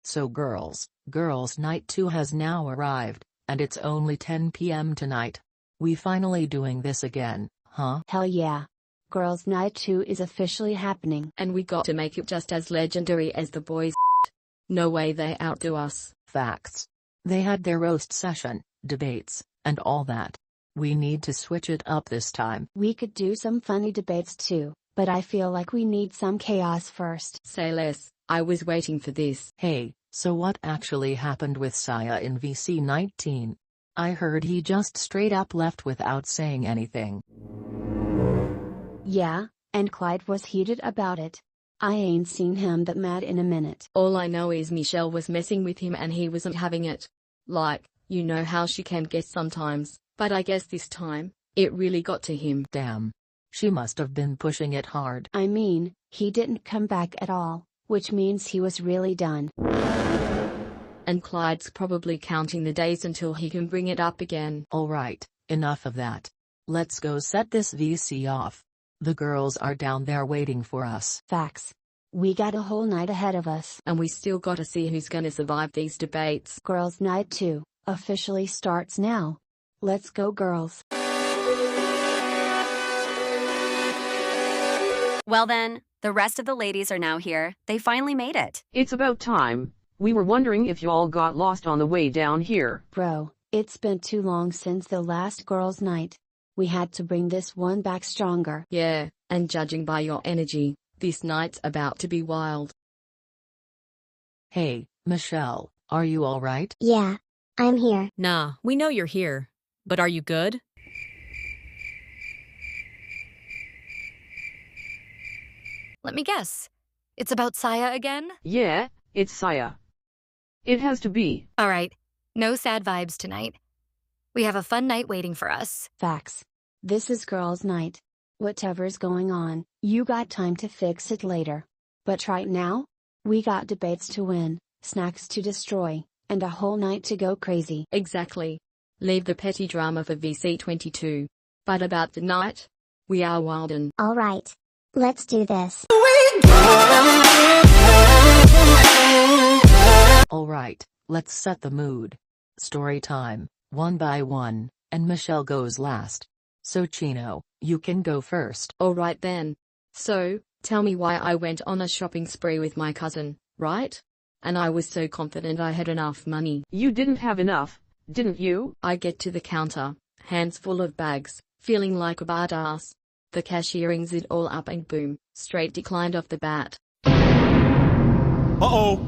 So girls night 2 has now arrived, and it's only 10 p.m. tonight. We finally doing this again, huh? Hell yeah. Girls night 2 is officially happening. And we got to make it just as legendary as the boys. No way they outdo us. Facts. They had their roast session, debates, and all that. We need to switch it up this time. We could do some funny debates too, but I feel like we need some chaos first. Say less, I was waiting for this. Hey, so what actually happened with Saya in VC19? I heard he just straight up left without saying anything. Yeah, and Clyde was heated about it. I ain't seen him that mad in a minute. All I know is Michelle was messing with him and he wasn't having it. Like, you know how she can get sometimes, but I guess this time, it really got to him. Damn. She must have been pushing it hard. I mean, he didn't come back at all, which means he was really done. And Clyde's probably counting the days until he can bring it up again. Alright, enough of that. Let's go set this VC off. The girls are down there waiting for us. Facts. We got a whole night ahead of us. And we still gotta see who's gonna survive these debates. Girls Night 2 officially starts now. Let's go girls. Well then, the rest of the ladies are now here. They finally made it. It's about time. We were wondering if you all got lost on the way down here. Bro, it's been too long since the last girls' night. We had to bring this one back stronger. Yeah, and judging by your energy, this night's about to be wild. Hey, Michelle, are you alright? Yeah, I'm here. Nah, we know you're here. But are you good? Let me guess. It's about Saya again? Yeah, it's Saya. It has to be. Alright, no sad vibes tonight. We have a fun night waiting for us. Facts. This is girls' night. Whatever's going on, you got time to fix it later. But right now, we got debates to win, snacks to destroy, and a whole night to go crazy. Exactly. Leave the petty drama for VC22. But about the night, we are wildin'. Alright. Let's do this. Alright, let's set the mood. Story time, one by one, and Michelle goes last. So Chino, you can go first. Alright then. So, tell me why I went on a shopping spree with my cousin, right? And I was so confident I had enough money. You didn't have enough, didn't you? I get to the counter, hands full of bags, feeling like a badass. The cashier rings it all up and boom, straight declined off the bat. Uh-oh!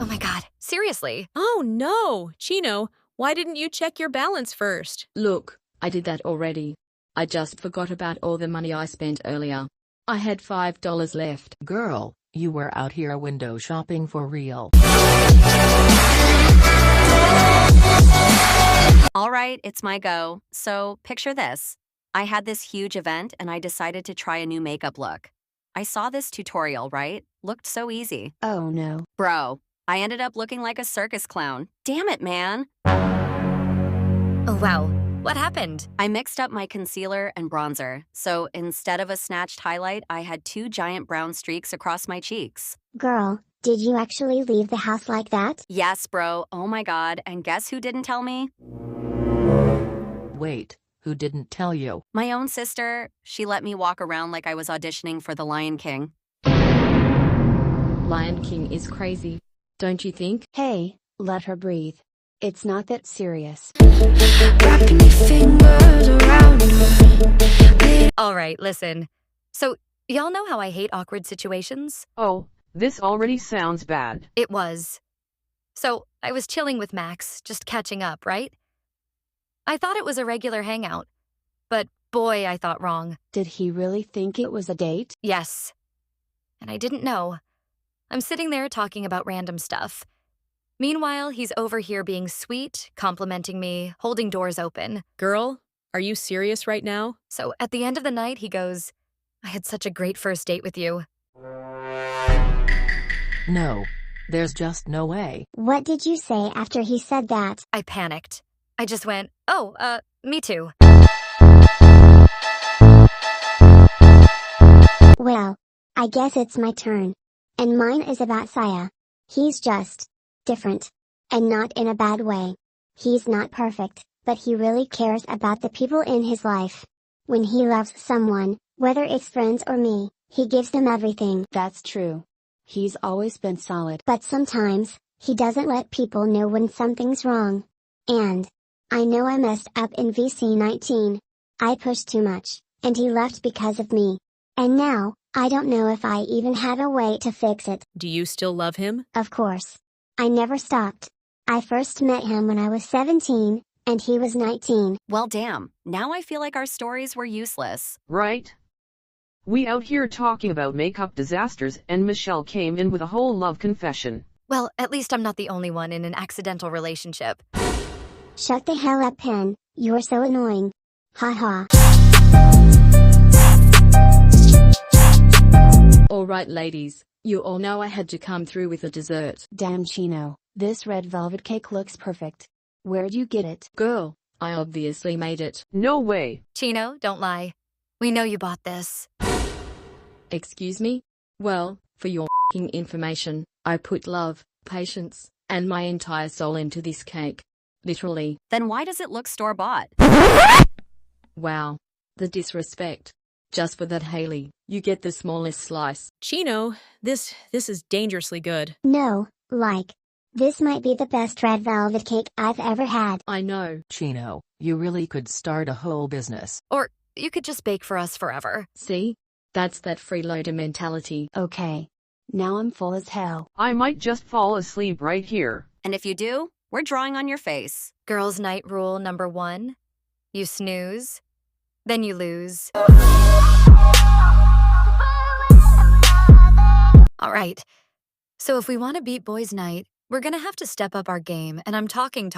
Oh my god, seriously? Oh no! Chino, why didn't you check your balance first? Look, I did that already. I just forgot about all the money I spent earlier. I had $5 left. Girl, you were out here window shopping for real. Alright, it's my go. So, picture this. I had this huge event and I decided to try a new makeup look. I saw this tutorial, right? Looked so easy. Oh no. Bro, I ended up looking like a circus clown. Damn it, man. Oh wow, what happened? I mixed up my concealer and bronzer, so instead of a snatched highlight, I had 2 giant brown streaks across my cheeks. Girl, did you actually leave the house like that? Yes, bro. Oh my god, and guess who didn't tell me? Wait, who didn't tell you? My own sister. She let me walk around like I was auditioning for The Lion King. Lion King is crazy, don't you think? Hey, let her breathe. It's not that serious. Alright, listen. So, y'all know how I hate awkward situations? Oh, this already sounds bad. It was. So, I was chilling with Max, just catching up, right? I thought it was a regular hangout. But boy, I thought wrong. Did he really think it was a date? Yes. And I didn't know. I'm sitting there talking about random stuff. Meanwhile, he's over here being sweet, complimenting me, holding doors open. Girl, are you serious right now? So at the end of the night, he goes, I had such a great first date with you. No. There's just no way. What did you say after he said that? I panicked. I just went, oh, me too. Well, I guess it's my turn. And mine is about Saya. He's just different. And not in a bad way. He's not perfect, but he really cares about the people in his life. When he loves someone, whether it's friends or me, he gives them everything. That's true. He's always been solid. But sometimes, he doesn't let people know when something's wrong. And I know I messed up in VC19. I pushed too much, and he left because of me. And now, I don't know if I even have a way to fix it. Do you still love him? Of course. I never stopped. I first met him when I was 17, and he was 19. Well, damn, now I feel like our stories were useless. Right? We out here talking about makeup disasters and Michelle came in with a whole love confession. Well, at least I'm not the only one in an accidental relationship. Shut the hell up, Pen. You're so annoying. Haha. Alright ladies, you all know I had to come through with a dessert. Damn Chino, this red velvet cake looks perfect. Where'd you get it? Girl, I obviously made it. No way. Chino, don't lie. We know you bought this. Excuse me? Well, for your f***ing information, I put love, patience, and my entire soul into this cake. Literally. Then why does it look store-bought? Wow. The disrespect. Just for that, Haley, you get the smallest slice. Chino, this is dangerously good. No, this might be the best red velvet cake I've ever had. I know. Chino, you really could start a whole business. Or you could just bake for us forever. See? That's that freeloader mentality. Okay. Now I'm full as hell. I might just fall asleep right here. And if you do, we're drawing on your face. Girls' night rule number 1. You snooze, then you lose. Alright, so if we want to beat boys' night, we're gonna have to step up our game, and I'm talking,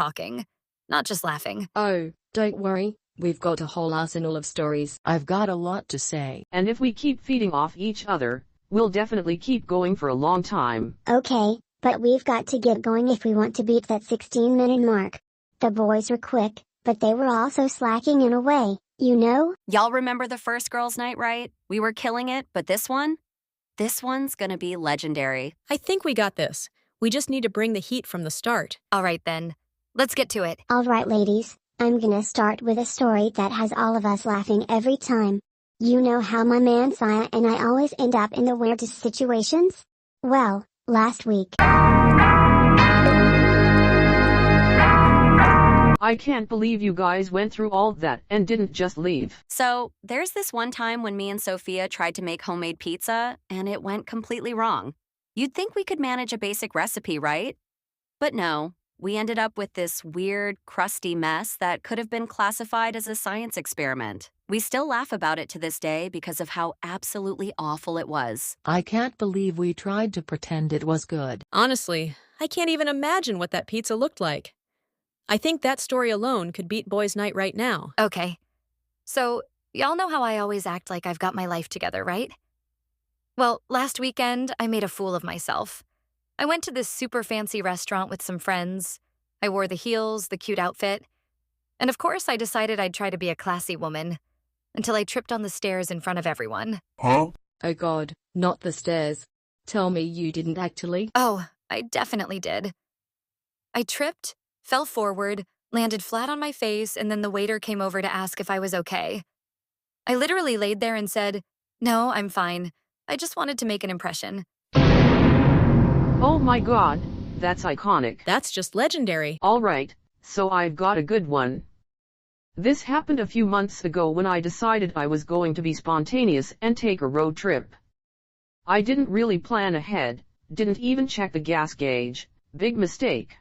not just laughing. Oh, don't worry. We've got a whole arsenal of stories. I've got a lot to say. And if we keep feeding off each other, we'll definitely keep going for a long time. Okay, but we've got to get going if we want to beat that 16-minute mark. The boys were quick, but they were also slacking in a way, you know? Y'all remember the first girls' night, right? We were killing it, but this one's gonna be legendary. I think we got this. We just need to bring the heat from the start. Alright then, let's get to it. Alright ladies, I'm gonna start with a story that has all of us laughing every time. You know how my man Saya and I always end up in the weirdest situations? Well, last week. I can't believe you guys went through all that and didn't just leave. So, there's this one time when me and Sophia tried to make homemade pizza, and it went completely wrong. You'd think we could manage a basic recipe, right? But no, we ended up with this weird, crusty mess that could have been classified as a science experiment. We still laugh about it to this day because of how absolutely awful it was. I can't believe we tried to pretend it was good. Honestly, I can't even imagine what that pizza looked like. I think that story alone could beat boys' night right now. Okay, so y'all know how I always act like I've got my life together, right? Well, last weekend, I made a fool of myself. I went to this super fancy restaurant with some friends. I wore the heels, the cute outfit. And of course, I decided I'd try to be a classy woman. Until I tripped on the stairs in front of everyone. Oh God, not the stairs. Tell me you didn't actually. Oh, I definitely did. I tripped, fell forward, landed flat on my face, and then the waiter came over to ask if I was okay. I literally laid there and said, "No, I'm fine. I just wanted to make an impression." Oh my god, that's iconic. That's just legendary. Alright, so I've got a good one. This happened a few months ago when I decided I was going to be spontaneous and take a road trip. I didn't really plan ahead, didn't even check the gas gauge, big mistake.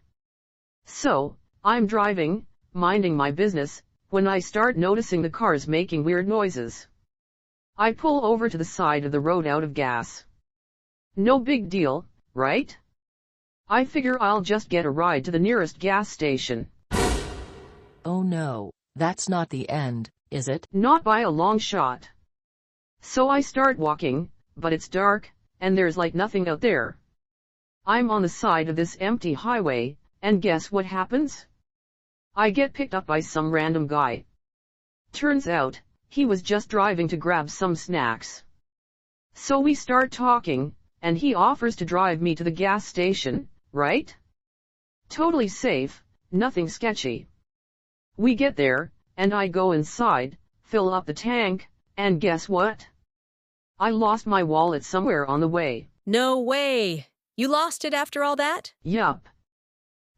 So, I'm driving, minding my business, when I start noticing the cars making weird noises. I pull over to the side of the road out of gas. No big deal, right? I figure I'll just get a ride to the nearest gas station. Oh no, that's not the end, is it? Not by a long shot. So I start walking, but it's dark, and there's like nothing out there. I'm on the side of this empty highway, and guess what happens? I get picked up by some random guy. Turns out, he was just driving to grab some snacks. So we start talking, and he offers to drive me to the gas station, right? Totally safe, nothing sketchy. We get there, and I go inside, fill up the tank, and guess what? I lost my wallet somewhere on the way. No way! You lost it after all that? Yup.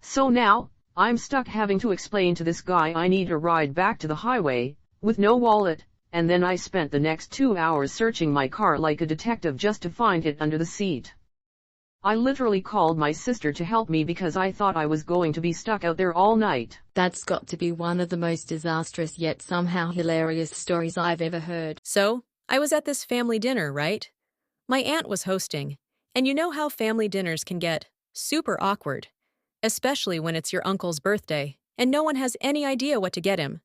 So now, I'm stuck having to explain to this guy I need a ride back to the highway, with no wallet, and then I spent the next 2 hours searching my car like a detective just to find it under the seat. I literally called my sister to help me because I thought I was going to be stuck out there all night. That's got to be one of the most disastrous yet somehow hilarious stories I've ever heard. So, I was at this family dinner, right? My aunt was hosting, and you know how family dinners can get super awkward, especially when it's your uncle's birthday, and no one has any idea what to get him.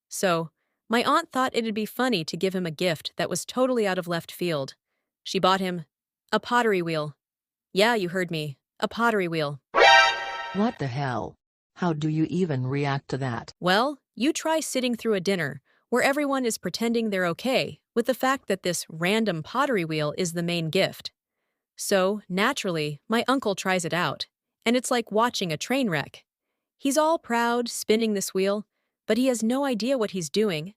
So, my aunt thought it'd be funny to give him a gift that was totally out of left field. She bought him a pottery wheel. Yeah, you heard me. A pottery wheel. What the hell? How do you even react to that? Well, you try sitting through a dinner where everyone is pretending they're okay with the fact that this random pottery wheel is the main gift. So, naturally, my uncle tries it out, and it's like watching a train wreck. He's all proud, spinning this wheel, but he has no idea what he's doing.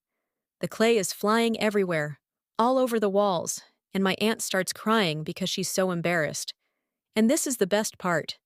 The clay is flying everywhere, all over the walls, and my aunt starts crying because she's so embarrassed. And this is the best part.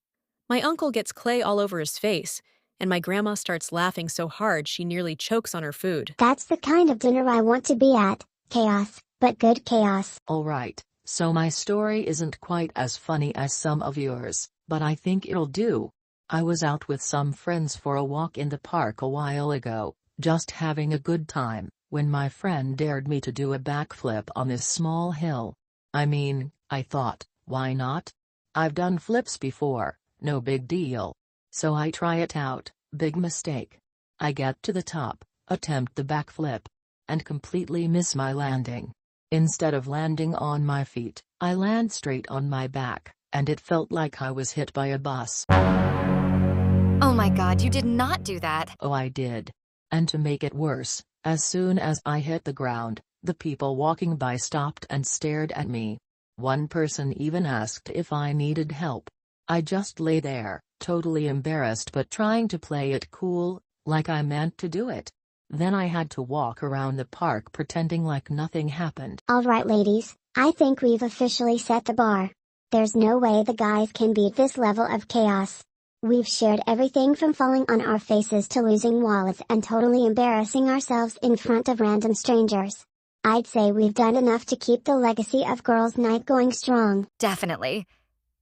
My uncle gets clay all over his face, and my grandma starts laughing so hard she nearly chokes on her food. That's the kind of dinner I want to be at. Chaos, but good chaos. Alright, so my story isn't quite as funny as some of yours, but I think it'll do. I was out with some friends for a walk in the park a while ago, just having a good time, when my friend dared me to do a backflip on this small hill. I mean, I thought, why not? I've done flips before, no big deal. So I try it out, big mistake. I get to the top, attempt the backflip, and completely miss my landing. Instead of landing on my feet, I land straight on my back, and it felt like I was hit by a bus. Oh my God, you did not do that. Oh, I did. And to make it worse, as soon as I hit the ground, the people walking by stopped and stared at me. One person even asked if I needed help. I just lay there, totally embarrassed but trying to play it cool, like I meant to do it. Then I had to walk around the park pretending like nothing happened. Alright ladies, I think we've officially set the bar. There's no way the guys can beat this level of chaos. We've shared everything from falling on our faces to losing wallets and totally embarrassing ourselves in front of random strangers. I'd say we've done enough to keep the legacy of Girls' Night going strong. Definitely.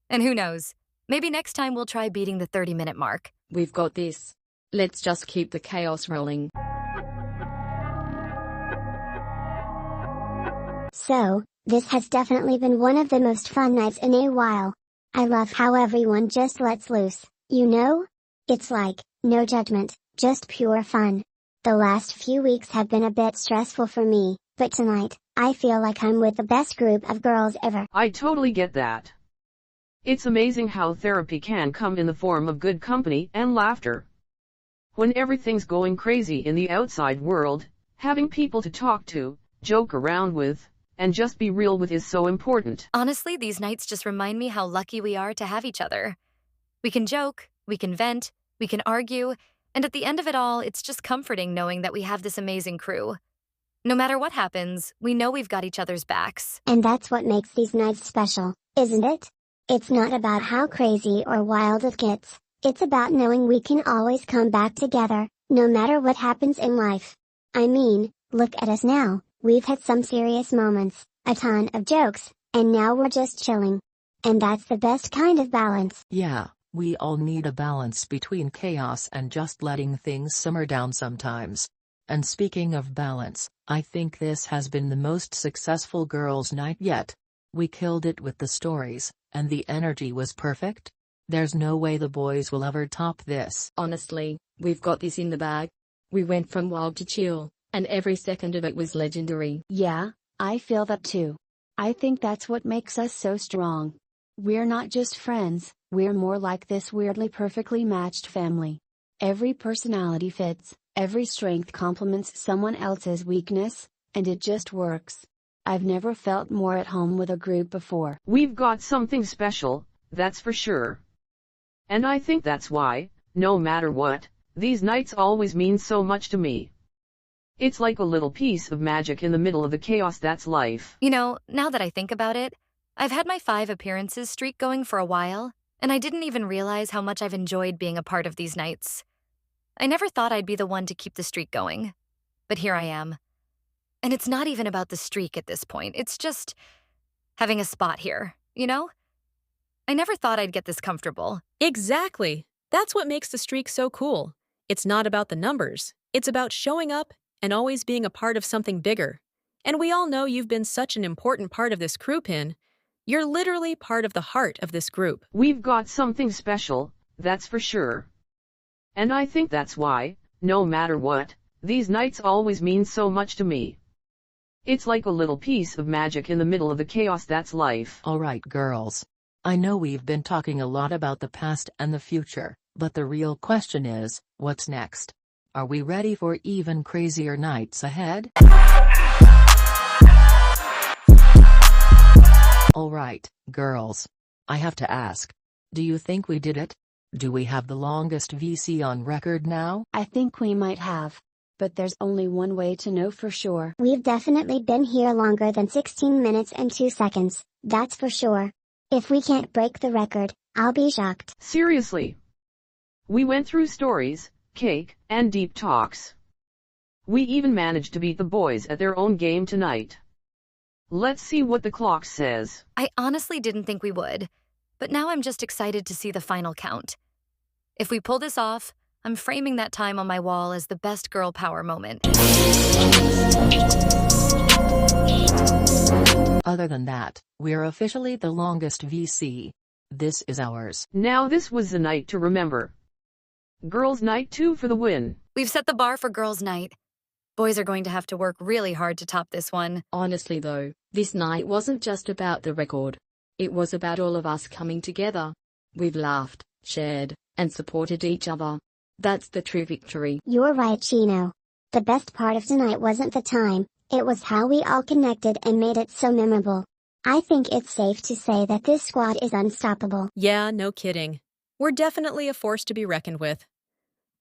And who knows? Maybe next time we'll try beating the 30-minute mark. We've got this. Let's just keep the chaos rolling. So, this has definitely been one of the most fun nights in a while. I love how everyone just lets loose, you know? It's like, no judgment, just pure fun. The last few weeks have been a bit stressful for me, but tonight, I feel like I'm with the best group of girls ever. I totally get that. It's amazing how therapy can come in the form of good company and laughter. When everything's going crazy in the outside world, having people to talk to, joke around with, and just be real with is so important. Honestly, these nights just remind me how lucky we are to have each other. We can joke, we can vent, we can argue, and at the end of it all, it's just comforting knowing that we have this amazing crew. No matter what happens, we know we've got each other's backs. And that's what makes these nights special, isn't it? It's not about how crazy or wild it gets, it's about knowing we can always come back together, no matter what happens in life. I mean, look at us now, we've had some serious moments, a ton of jokes, and now we're just chilling. And that's the best kind of balance. Yeah, we all need a balance between chaos and just letting things simmer down sometimes. And speaking of balance, I think this has been the most successful girls' night yet. We killed it with the stories, and the energy was perfect. There's no way the boys will ever top this. Honestly, we've got this in the bag. We went from wild to chill, and every second of it was legendary. Yeah, I feel that too. I think that's what makes us so strong. We're not just friends, we're more like this weirdly perfectly matched family. Every personality fits, every strength complements someone else's weakness, and it just works. I've never felt more at home with a group before. We've got something special, that's for sure. And I think that's why, no matter what, these nights always mean so much to me. It's like a little piece of magic in the middle of the chaos that's life. You know, now that I think about it, I've had my 5 appearances streak going for a while, and I didn't even realize how much I've enjoyed being a part of these nights. I never thought I'd be the one to keep the streak going, but here I am. And it's not even about the streak at this point, it's just having a spot here, you know? I never thought I'd get this comfortable. Exactly. That's what makes the streak so cool. It's not about the numbers. It's about showing up and always being a part of something bigger. And we all know you've been such an important part of this crew pin. You're literally part of the heart of this group. We've got something special, that's for sure. And I think that's why, no matter what, these nights always mean so much to me. It's like a little piece of magic in the middle of the chaos that's life. Alright girls. I know we've been talking a lot about the past and the future, but the real question is, what's next? Are we ready for even crazier nights ahead? Alright, girls. I have to ask. Do you think we did it? Do we have the longest VC on record now? I think we might have. But there's only one way to know for sure. We've definitely been here longer than 16 minutes and 2 seconds, that's for sure. If we can't break the record, I'll be shocked. Seriously. We went through stories, cake, and deep talks. We even managed to beat the boys at their own game tonight. Let's see what the clock says. I honestly didn't think we would, but now I'm just excited to see the final count. If we pull this off, I'm framing that time on my wall as the best girl power moment. Other than that, we're officially the longest VC. This is ours. Now this was the night to remember. Girls' night 2 for the win. We've set the bar for girls' night. Boys are going to have to work really hard to top this one. Honestly though, this night wasn't just about the record. It was about all of us coming together. We've laughed, shared, and supported each other. That's the true victory. You're right, Chino. The best part of tonight wasn't the time, it was how we all connected and made it so memorable. I think it's safe to say that this squad is unstoppable. Yeah, no kidding. We're definitely a force to be reckoned with.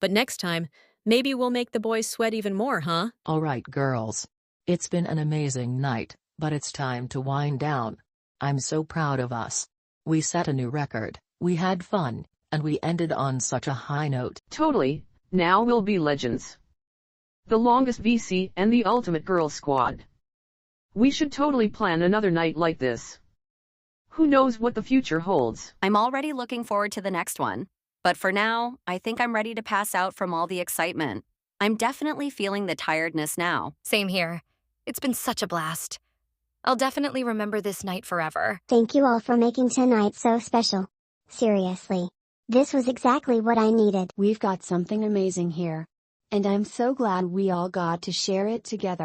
But next time, maybe we'll make the boys sweat even more, huh? Alright girls. It's been an amazing night, but it's time to wind down. I'm so proud of us. We set a new record, we had fun, and we ended on such a high note. Totally, now we'll be legends. The longest VC and the ultimate girl squad. We should totally plan another night like this. Who knows what the future holds? I'm already looking forward to the next one. But for now, I think I'm ready to pass out from all the excitement. I'm definitely feeling the tiredness now. Same here. It's been such a blast. I'll definitely remember this night forever. Thank you all for making tonight so special. Seriously. This was exactly what I needed. We've got something amazing here. And I'm so glad we all got to share it together.